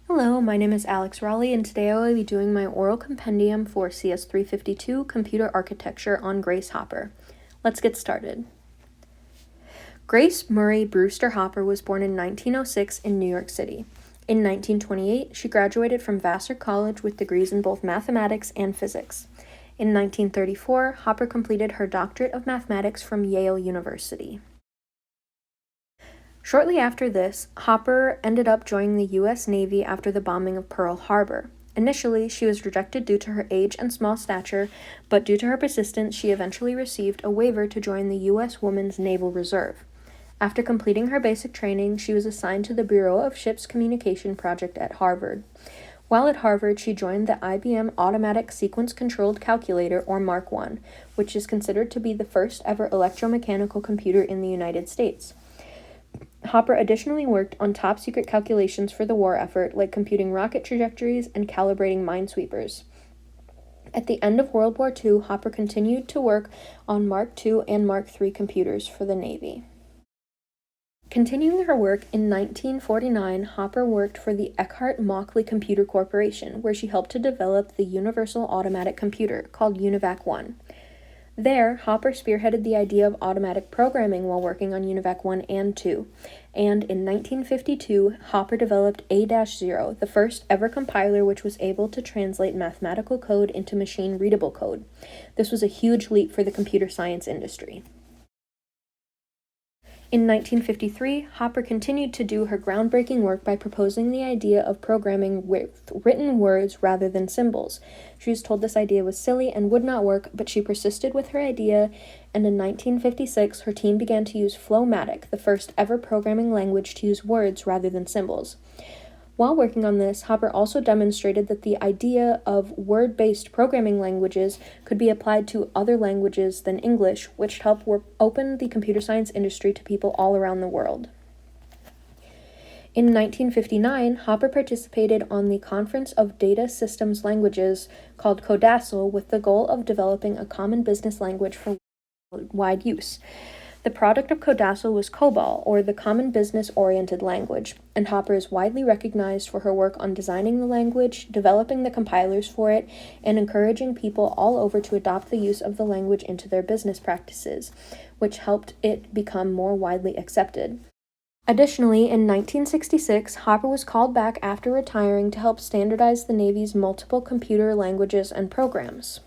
Hello, my name is Alex Raleigh, and today I will be doing my oral compendium for CS352 Computer Architecture on Grace Hopper. Let's get started. Grace Murray Brewster Hopper was born in 1906 in New York City. In 1928, she graduated from Vassar College with degrees in both mathematics and physics. In 1934, Hopper completed her doctorate of mathematics from Yale University. Shortly after this, Hopper ended up joining the U.S. Navy after the bombing of Pearl Harbor. Initially, she was rejected due to her age and small stature, but due to her persistence, she eventually received a waiver to join the U.S. Women's Naval Reserve. After completing her basic training, she was assigned to the Bureau of Ships Communication Project at Harvard. While at Harvard, she joined the IBM Automatic Sequence-Controlled Calculator, or Mark I, which is considered to be the first ever electromechanical computer in the United States. Hopper additionally worked on top-secret calculations for the war effort, like computing rocket trajectories and calibrating minesweepers. At the end of World War II, Hopper continued to work on Mark II and Mark III computers for the Navy. Continuing her work in 1949, Hopper worked for the Eckhardt-Mauchly Computer Corporation, where she helped to develop the Universal Automatic Computer, called UNIVAC I. There, Hopper spearheaded the idea of automatic programming while working on UNIVAC I and II, and in 1952, Hopper developed A-0, the first ever compiler which was able to translate mathematical code into machine-readable code. This was a huge leap for the computer science industry. In 1953, Hopper continued to do her groundbreaking work by proposing the idea of programming with written words rather than symbols. She was told this idea was silly and would not work, but she persisted with her idea, and in 1956, her team began to use Flowmatic, the first ever programming language to use words rather than symbols. While working on this, Hopper also demonstrated that the idea of word-based programming languages could be applied to other languages than English, which helped open the computer science industry to people all around the world. In 1959, Hopper participated on the Conference of Data Systems Languages called CODASL with the goal of developing a common business language for worldwide use. The product of CODASL was COBOL, or the Common Business-Oriented Language, and Hopper is widely recognized for her work on designing the language, developing the compilers for it, and encouraging people all over to adopt the use of the language into their business practices, which helped it become more widely accepted. Additionally, in 1966, Hopper was called back after retiring to help standardize the Navy's multiple computer languages and programs.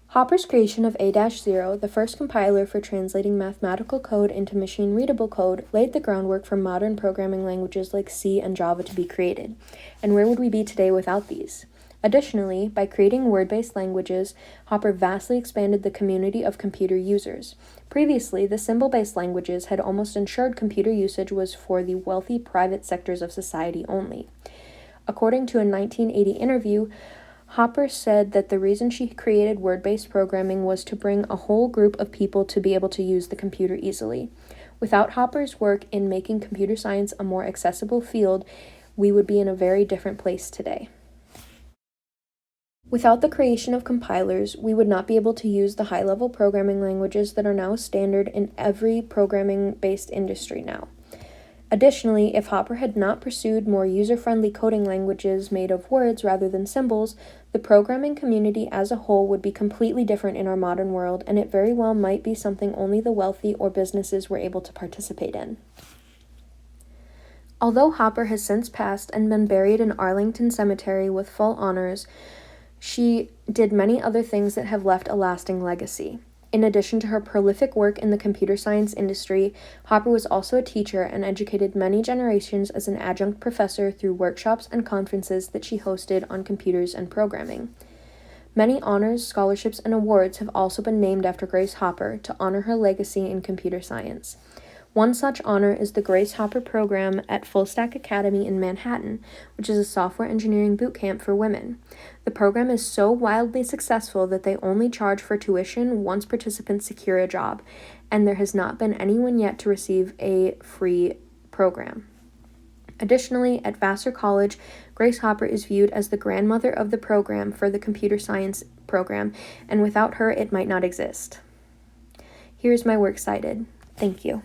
Hopper's creation of A-0, the first compiler for translating mathematical code into machine-readable code, laid the groundwork for modern programming languages like C and Java to be created. And where would we be today without these? Additionally, by creating word-based languages, Hopper vastly expanded the community of computer users. Previously, the symbol-based languages had almost ensured computer usage was for the wealthy private sectors of society only. According to a 1980 interview, Hopper said that the reason she created word-based programming was to bring a whole group of people to be able to use the computer easily. Without Hopper's work in making computer science a more accessible field, we would be in a very different place today. Without the creation of compilers, we would not be able to use the high-level programming languages that are now standard in every programming-based industry now. Additionally, if Hopper had not pursued more user-friendly coding languages made of words rather than symbols, the programming community as a whole would be completely different in our modern world, and it very well might be something only the wealthy or businesses were able to participate in. Although Hopper has since passed and been buried in Arlington Cemetery with full honors, she did many other things that have left a lasting legacy. In addition to her prolific work in the computer science industry, Hopper was also a teacher and educated many generations as an adjunct professor through workshops and conferences that she hosted on computers and programming. Many honors, scholarships, and awards have also been named after Grace Hopper to honor her legacy in computer science. One such honor is the Grace Hopper program at Full Stack Academy in Manhattan, which is a software engineering boot camp for women. The program is so wildly successful that they only charge for tuition once participants secure a job, and there has not been anyone yet to receive a free program. Additionally, at Vassar College, Grace Hopper is viewed as the grandmother of the program for the computer science program, and without her, it might not exist. Here's my works cited. Thank you.